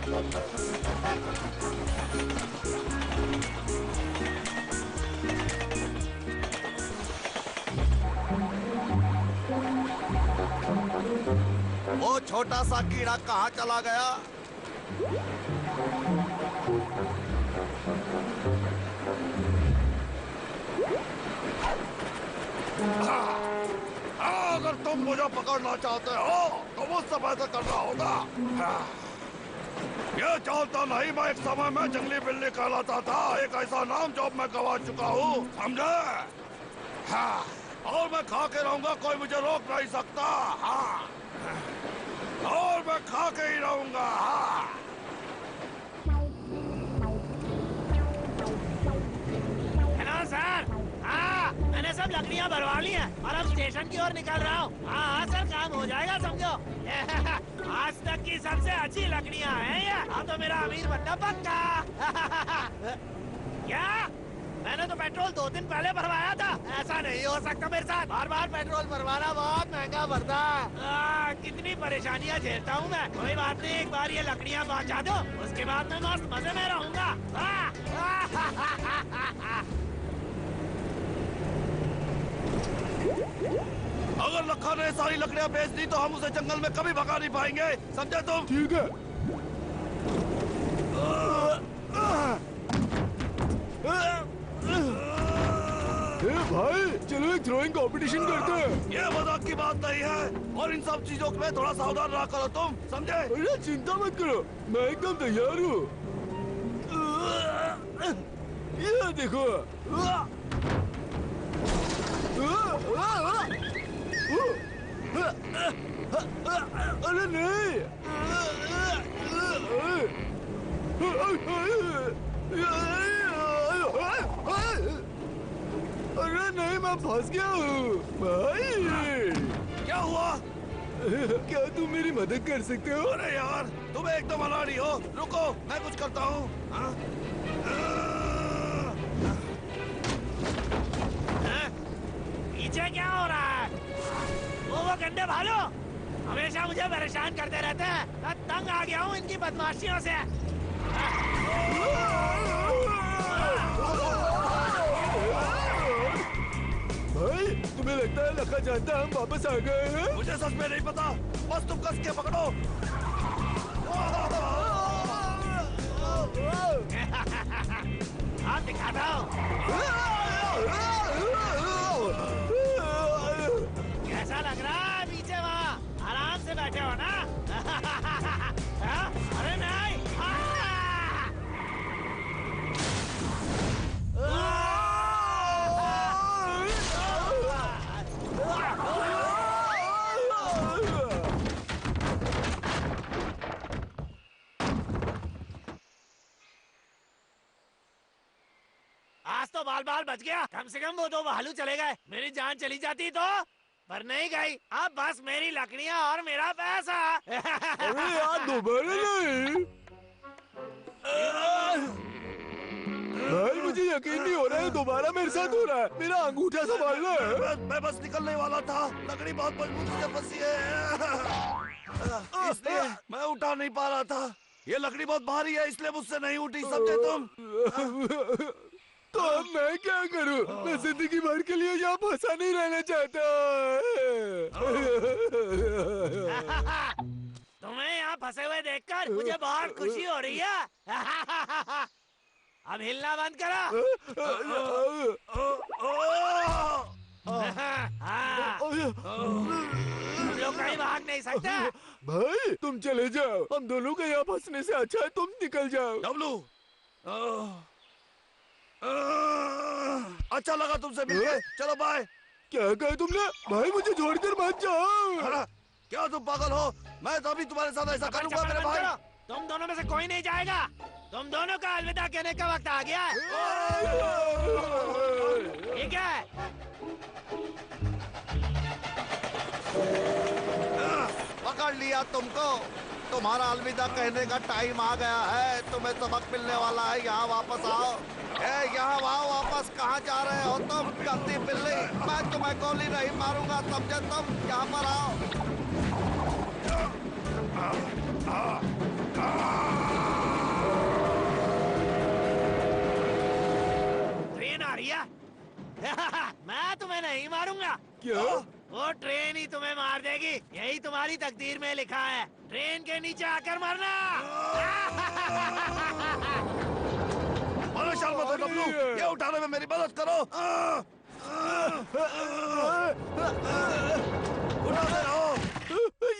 वो छोटा सा कीड़ा कहाँ चला गया? अगर तुम मुझे पकड़ना चाहते हो तो मुझसे पैसा करना होगा। ये जानता नहीं मैं एक समय में जंगली बिल्ली कहलाता था, एक ऐसा नाम जो मैं गवा चुका हूँ, समझे? हाँ, और मैं खा के रहूंगा, कोई मुझे रोक नहीं सकता। हाँ, और मैं खा के ही रहूंगा। हाँ। हेलो सर, हाँ मैंने सब लकड़ियाँ भरवा ली हैं और अब स्टेशन की ओर निकल रहा हूँ। हाँ हाँ सर, काम हो जाएगा समझो। आज तक की सबसे अच्छी लकड़ियाँ हैं ये। अब तो मेरा अमीर बनना पक्का। क्या? मैंने तो पेट्रोल 2 दिन पहले भरवाया था। ऐसा नहीं हो सकता मेरे साथ। बार बार पेट्रोल भरवाना बहुत महंगा पड़ता है। कितनी परेशानियाँ झेलता हूँ मैं। कोई बात नहीं, एक बार ये लकड़ियाँ पहुँचा दो, उसके बाद मैं मस्त मजे में रहूँगा। अगर लखा ने सारी लकड़ियाँ बेच दी तो हम उसे जंगल में कभी भगा नहीं पाएंगे, समझे तुम? ठीक है। भाई चलो एक थ्रोइंग कंपटीशन करते हैं। ये मजाक की बात नहीं है और इन सब चीजों में थोड़ा सावधान रहा करो तुम, समझे? अरे चिंता मत करो, मैं एकदम तैयार हूँ। ये देखो। अरे नहीं। अरे नहीं, मैं फंस गया हूँ भाई। क्या हुआ? क्या तुम मेरी मदद कर सकते हो? अरे यार तुम एकदम अनाड़ी हो, रुको मैं कुछ करता हूँ। पीछे क्या हो रहा है? वो गंदे भालू हमेशा मुझे परेशान करते रहते हैं। मैं तंग आ गया हूँ इनकी बदमाशियों से। भाई तुम्हें लगता है लखा जानता है हम वापस आ गए हैं? मुझे सच में नहीं पता, बस तुम कस के पकड़ो। हाँ दिखाता हूँ। कैसा लग रहा है पीछे वहाँ? आराम से बैठे हो ना? अरे नहीं। आज तो बाल बाल बच गया। कम से कम वो 2 भालू चले गए, मेरी जान चली जाती तो। पर नहीं गई। अब बस मेरी लकड़ियाँ और मेरा पैसा। अरे यार दोबारा नहीं। भाई मुझे यकीन नहीं हो रहा है दोबारा मेरे साथ हो रहा है। मेरा अंगूठा संभालना है। मैं बस निकलने वाला था, लकड़ी बहुत मजबूती से फंसी है, इसलिए मैं उठा नहीं पा रहा था। ये लकड़ी बहुत भारी है इसलिए मुझसे नहीं उठी, समझे तुम? तो अब मैं क्या करूं? मैं जिंदगी भर के लिए यहाँ फंसा नहीं रहना चाहता। तुम्हें यहाँ फंसे हुए देखकर मुझे बहुत खुशी हो रही है। अब हिलना बंद करो। तुम लोग कहीं भाग नहीं सकते। भाई तुम चले जाओ, हम दोनों के यहाँ फंसने से अच्छा है तुम निकल जाओ। डब्लू, अच्छा लगा तुमसे मिलके, चलो बाय। क्या कहा तुमने? भाई मुझे छोड़कर मत जाओ। क्या तुम पागल हो? मैं तो अभी तुम्हारे साथ ऐसा करूंगा मेरे भाई। तुम दोनों में से कोई नहीं जाएगा। तुम दोनों का अलविदा कहने का वक्त आ गया है। ठीक है। पकड़ लिया तुमको। तुम्हारा अलविदा कहने का टाइम आ गया है। तुम्हें सबक मिलने वाला है, यहाँ वापस आओ। यहाँ आओ वापस। कहाँ जा रहे हो तुम गंदी बिल्ली? मैं तुम्हें गोली नहीं मारूंगा, समझे तुम? यहाँ पर आओ। ट्रेन आ रही है। मैं तुम्हें नहीं मारूंगा। क्या? वो ट्रेन ही तुम्हें मार देगी, यही तुम्हारी तकदीर में लिखा है। ट्रेन के नीचे आकर मरना। परेशान मत हो डब्लू, ये उठाने में मेरी मदद करो। उठाते रहो,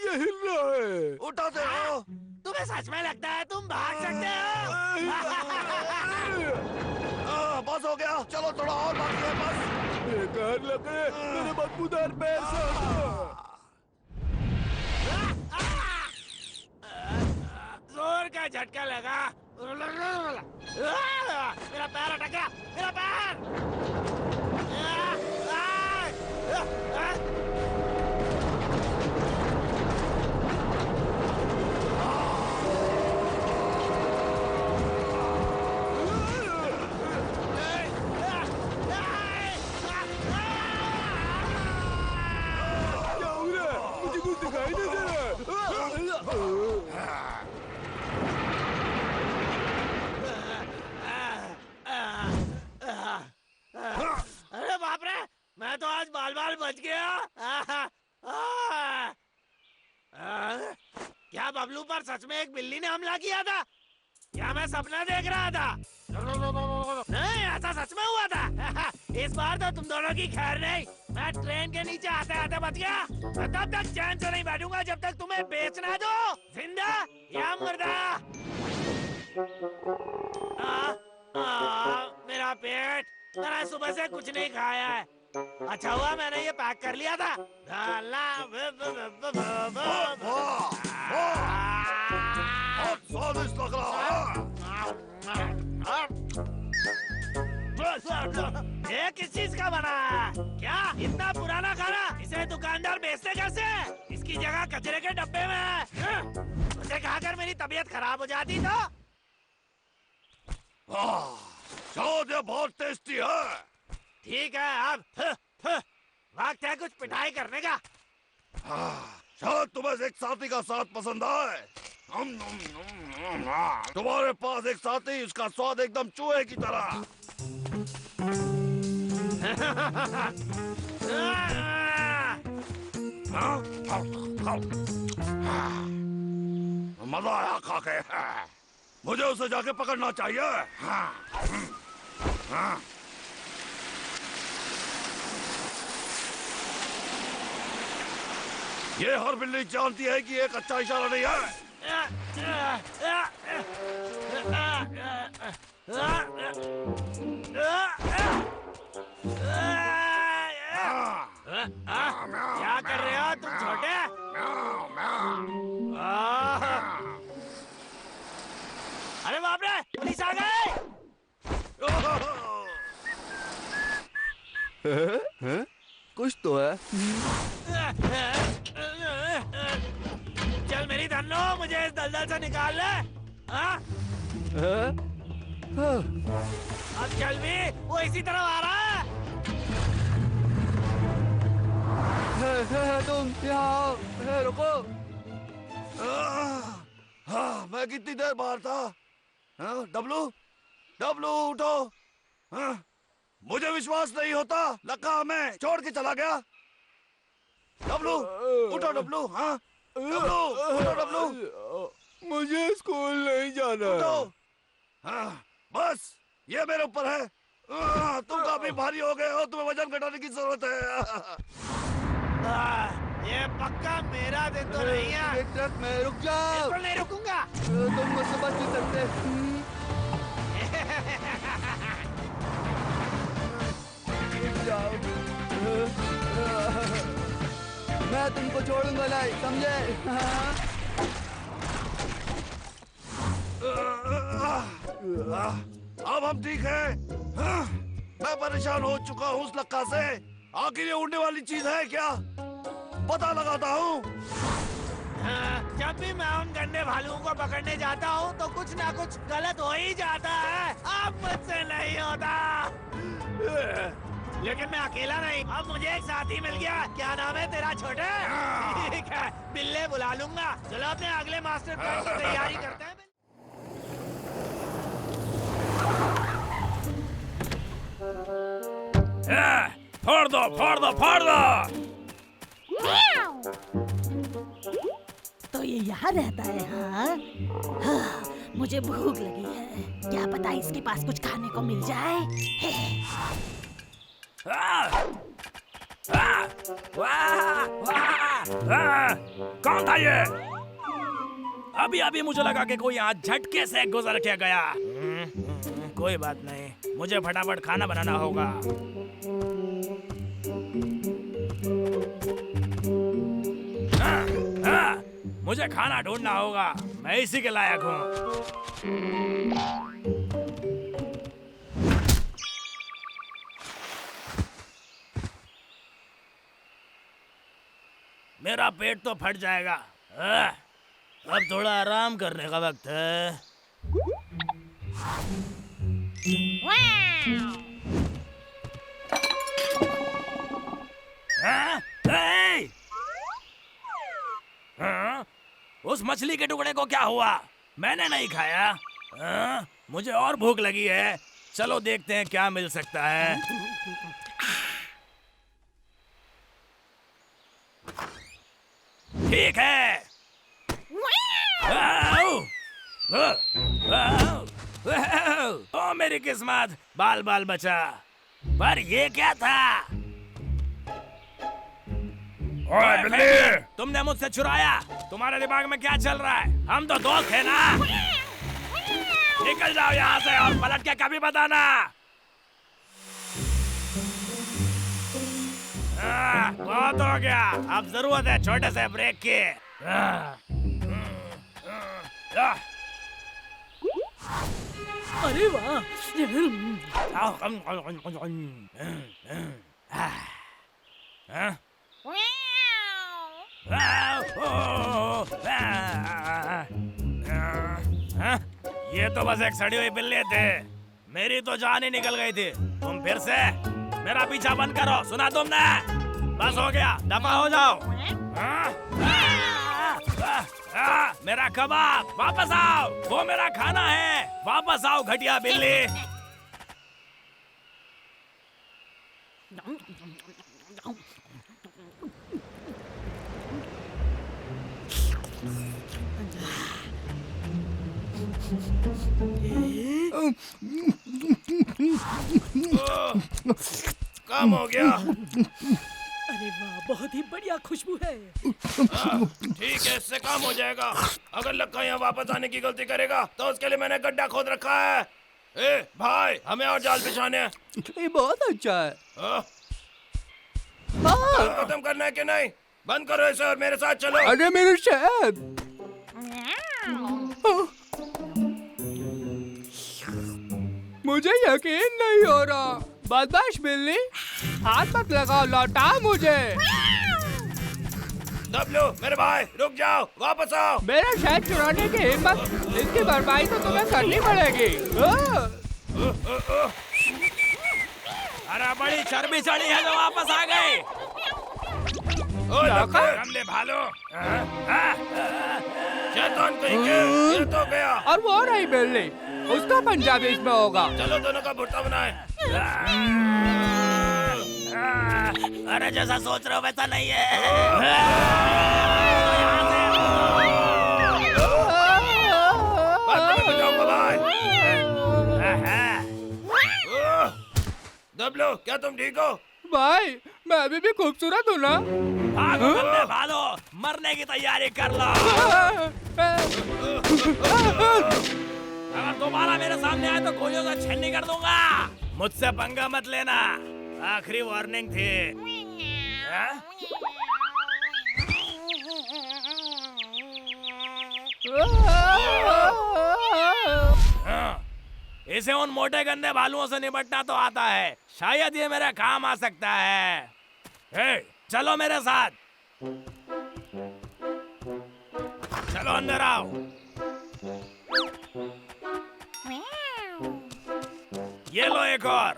ये हिल रहा है। उठाते रहो। तुम्हें सच में लगता है तुम भाग सकते हो? बस हो गया, चलो थोड़ा और बाकी है बस। बेकार लग रहे मेरे बदबूदार पैर से। जोर का झटका लगा। मेरा पैर अटक गया, मेरा पैर। क्या हो रहा है? मुझे कुछ दिखाई नहीं दे रहा है। अरे बाप रे, मैं तो आज बाल बाल बच गया। क्या बबलू पर सच में एक बिल्ली ने हमला किया था? क्या मैं सपना देख रहा था? नहीं, ऐसा सच में हुआ था। इस बार तो तुम दोनों की खैर नहीं। मैं ट्रेन के नीचे आते आते बच गया। मैं तब तक चैन से नहीं बैठूंगा जब तक तुम्हें बेचना दो, जिंदा या मुर्दा। मेरा पेट, मैंने सुबह से कुछ नहीं खाया है। अच्छा हुआ मैंने ये पैक कर लिया था। बहुत स्वादिष्ट लग रहा है। ये किस चीज का बना है? क्या इतना पुराना खाना? इसे दुकानदार बेचते कैसे? इसकी जगह कचरे के डब्बे में है। उसे खाकर मेरी तबीयत खराब हो जाती तो। शायद ये बहुत टेस्टी है। ठीक है, अब वक्त है कुछ पिटाई करने का। शायद तुम्हें एक साथी का साथ पसंद आए। तुम्हारे पास एक साथी, उसका स्वाद एकदम चूहे की तरह। मजा आया खा के। मुझे उसे जाके पकड़ना चाहिए। ये हर बिल्ली जानती है कि एक अच्छा इशारा नहीं है। क्या कर रहे हो तुम छोटे? अरे बाप रे, पुलिस आ गए। कुछ तो है। चल मेरी धन्नो, मुझे इस दलदल से निकाल ले। अब चल भी, वो इसी तरफ आ रहा है। तुम यहाँ रुको। मैं कितनी देर बाहर था? डब्लू, डब्लू उठो। मुझे विश्वास नहीं होता, लगा मैं छोड़ के चला गया। डब्लू उठो, डब्लू। डब्लू उठो, डब्लू। मुझे स्कूल नहीं जाना। उठो। बस ये मेरे ऊपर है। तुम काफी भारी हो गए हो, तुम्हें वजन घटाने की जरूरत है। ये पक्का मेरा दिन तो नहीं है। एक ट्रक में रुक जाओ। बिल्कुल नहीं रुकूंगा। तुम मुझसे बच नहीं सकते। मैं तुमको छोड़ूंगा नहीं, समझे? अब हम ठीक है। मैं परेशान हो चुका हूँ उस लक्का से। आखिर ये उड़ने वाली चीज है क्या? पता लगाता हूँ। जब भी मैं उन गंदे भालुओं को पकड़ने जाता हूँ तो कुछ ना कुछ गलत हो ही जाता है। अब मुझसे नहीं होता। लेकिन मैं अकेला नहीं, अब मुझे एक साथी मिल गया। क्या नाम है तेरा छोटे? ठीक है, बिल्ले बुला लूंगा। चलो अपने अगले मास्टर प्लान की तैयारी करते हैं। फोड़ दो फोड़ दो फोड़ दो। तो ये यहाँ रहता है हाँ? हाँ, मुझे भूख लगी है, क्या पता इसके पास कुछ खाने को मिल जाए। कौन था ये? अभी अभी मुझे लगा कि कोई यहाँ झटके से गुजर के गया। कोई बात नहीं, मुझे फटाफट खाना बनाना होगा। मुझे खाना ढूंढना होगा, मैं इसी के लायक हूँ। मेरा पेट तो फट जाएगा। अब थोड़ा आराम करने का वक्त है। उस मछली के टुकड़े को क्या हुआ? मैंने नहीं खाया। मुझे और भूख लगी है, चलो देखते हैं क्या मिल सकता है। ठीक है। ओ मेरी किस्मत, बाल बाल बचा। पर ये क्या था? ओए बिल्ली, तुमने मुझसे चुराया। तुम्हारे दिमाग में क्या चल रहा है? हम तो दोस्त हैं ना। निकल जाओ यहाँ से और पलट के कभी बताना। बहुत हो गया, अब जरूरत है छोटे से ब्रेक की। अरे वाह, ये तो बस एक सड़ी हुई बिल्ली थे, मेरी तो जान ही निकल गई थी। तुम फिर से मेरा पीछा बंद करो, सुना तुमने? बस हो गया, दफा हो जाओ। मेरा कबाब, वापस आओ, वो मेरा खाना है, वापस आओ घटिया बिल्ली। कम हो गया। अरे वाह, बहुत ही बढ़िया खुशबू है। ठीक है, इससे काम हो जाएगा। अगर लक्का यहाँ वापस आने की गलती करेगा तो उसके लिए मैंने गड्ढा खोद रखा है। ए भाई, हमें और जाल बिछाने हैं। ये बहुत अच्छा है। खत्म करना है कि नहीं? बंद करो इसे और मेरे साथ चलो। अरे मेरे शहद, मुझे यकीन नहीं हो रहा। बदमाश बिल्ली, हाथ मत लगाओ, लौटा मुझे। डब्लू, मेरे भाई, रुक जाओ, वापस आओ। मेरा शहद चुराने की हिम्मत, इसकी भरपाई तो तुम्हें करनी पड़ेगी। अरे बड़ी चर्बी चढ़ी है जो वापस आ गई। गमले भालो, शैतान कहीं के, ये तो गया। और वो रही बिल्ली, उसका पंजाबी इसमें होगा। चलो दोनों का भुट्टा बनाए। अरे जैसा सोच रहे हो वैसा नहीं है। डब्लू, क्या तुम ठीक हो? भाई, मैं अभी भी खूबसूरत हूँ ना? भागो बंदे, भागो, मरने की तैयारी कर लो। अगर दोबारा मेरे सामने आए तो गोलियों से छन्नी कर दूंगा। मुझसे पंगा मत लेना, आखिरी वार्निंग थी। इसे उन मोटे गंदे भालुओं से निपटना तो आता है, शायद ये मेरे काम आ सकता है। हे, चलो मेरे साथ, चलो अंदर आओ। ये लो एक और।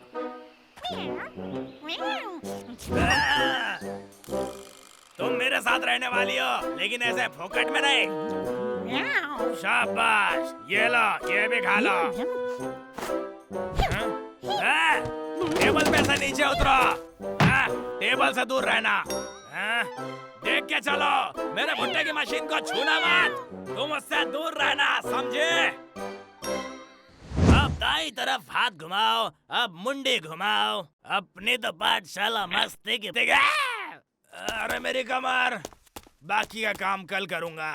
तुम मेरे साथ रहने वाली हो, लेकिन ऐसे फोकट में नहीं। शाबाश, ये लो, ये भी खा लो। टेबल पे से नीचे उतरो। हाँ, टेबल से दूर रहना। हाँ, देख के चलो, मेरे भुट्टे की मशीन को छूना मत। तुम उससे दूर रहना, समझे? अब दाई तरफ हाथ घुमाओ, अब मुंडी घुमाओ, अपनी तो पाठशाला मस्ती की। अरे मेरी कमर, बाकी का काम कल करूंगा।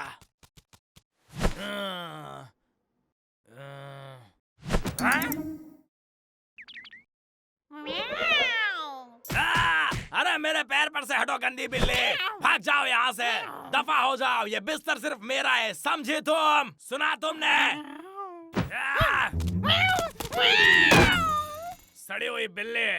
अरे मेरे पैर पर से हटो गंदी बिल्ली, भाग जाओ यहाँ से, दफा हो जाओ। ये बिस्तर सिर्फ मेरा है, समझे तुम? सुना तुमने? सड़ी हुई बिल्ली।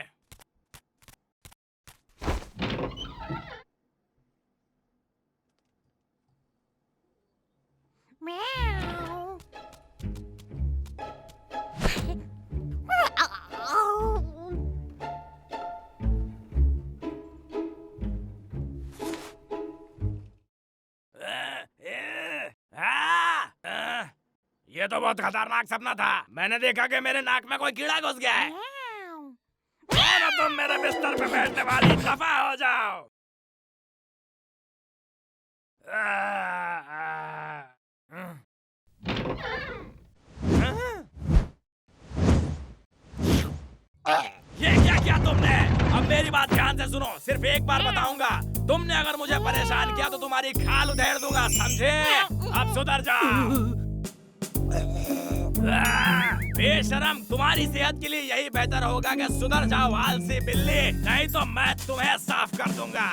ये तो बहुत खतरनाक सपना था। मैंने देखा कि मेरे नाक में कोई कीड़ा घुस गया है। कौन हो तुम मेरे बिस्तर पे बैठने वाली? दफा हो जाओ। ये क्या किया तुमने? अब मेरी बात ध्यान से सुनो, सिर्फ एक बार बताऊंगा। तुमने अगर मुझे परेशान किया तो तुम्हारी खाल उधेड़ दूंगा, समझे? अब सुधर जाओ। बेशरम, तुम्हारी सेहत के लिए यही बेहतर होगा कि सुधर जाओ आलसी बिल्ली, नहीं तो मैं तुम्हें साफ कर दूंगा।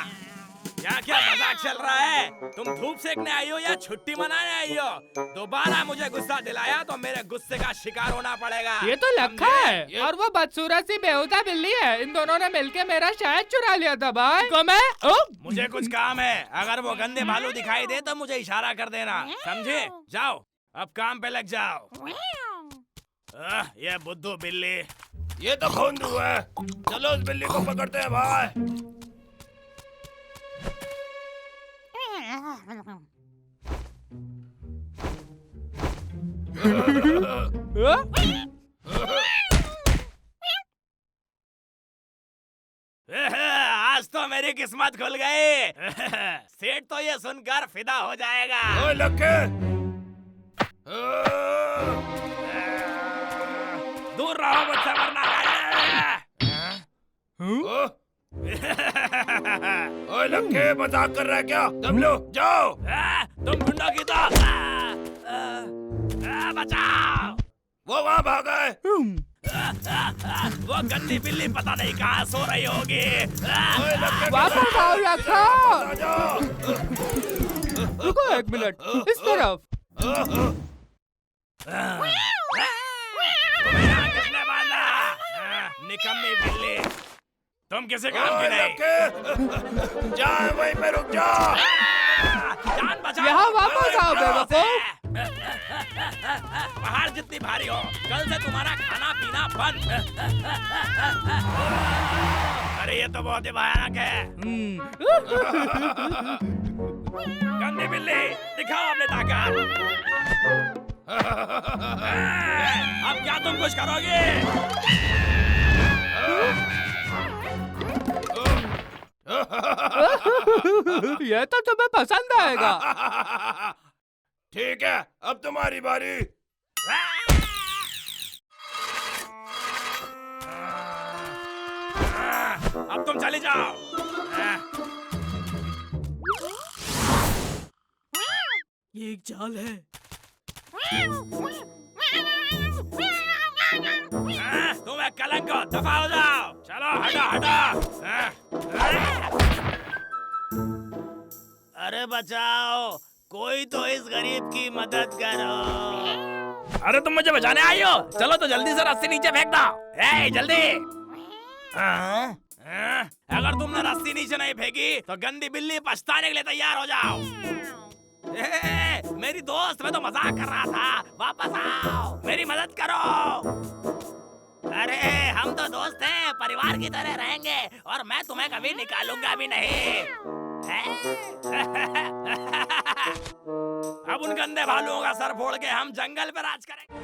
क्या मजाक चल रहा है? तुम धूप सेकने आई हो या छुट्टी मनाने आई हो? दोबारा मुझे गुस्सा दिलाया तो मेरे गुस्से का शिकार होना पड़ेगा। ये तो लखा है और वो बदसूरत सी बेहुदा बिल्ली है। इन दोनों ने मिलके मेरा शहद चुरा लिया था भाई। को मैं मुझे कुछ काम है, अगर वो गंदे भालू दिखाई दे तो मुझे इशारा कर देना, समझे? जाओ, अब काम पे लग जाओ। ये बुद्धू बिल्ली, ये तो खोंदू है। चलो उस बिल्ली को पकड़ते हैं भाई। आज तो मेरी किस्मत खुल गई। सेठ तो ये सुनकर फिदा हो जाएगा। ओए लक्के, दूर रहो मुझसे वरना। ओए लक्के, मजाक कर रहा है क्या? दम लो, जाओ। तुम गुंडों की तो बचाओ। वो वहाँ भागा है। वो गंदी बिल्ली पता नहीं कहाँ सो रही होगी। ओए लक्के, वापस आओ लखा। आ जाओ। रुको एक मिनट, इस तरफ। तुम्हें यहाँ किसने बांधा? निकम्मी बिल्ली, तुम किसी काम की नहीं। जा वहीं पे रुक जा। जान बचाओ। यहाँ वापस आओ बेवकूफ। पहाड़ जितनी भारी हो, कल से तुम्हारा खाना पीना बंद। अरे ये तो बहुत ही भयानक है। गंदी बिल्ली, दिखाओ अपने ताकत। अब क्या तुम कुछ करोगे? ये तो तुम्हें पसंद आएगा। ठीक है, अब तुम्हारी बारी। अब तुम चले जाओ। ये एक जाल है। तुम एक कलंक हो, दफा हो जाओ। चलो हटो हटो। अरे बचाओ, कोई तो इस गरीब की मदद करो। अरे तुम मुझे बचाने आई हो? चलो तो जल्दी से रस्सी नीचे फेंक दो। ए, जल्दी। अगर तुमने रस्सी नीचे नहीं फेंकी तो गंदी बिल्ली पछताने के लिए तैयार हो जाओ। मेरी दोस्त, मैं तो मजाक कर रहा था। वापस आओ, मेरी मदद करो। अरे हम तो दोस्त हैं, परिवार की तरह रहेंगे और मैं तुम्हें कभी निकालूंगा भी नहीं। अब उन गंदे भालुओं का सर फोड़ के हम जंगल पे राज करेंगे।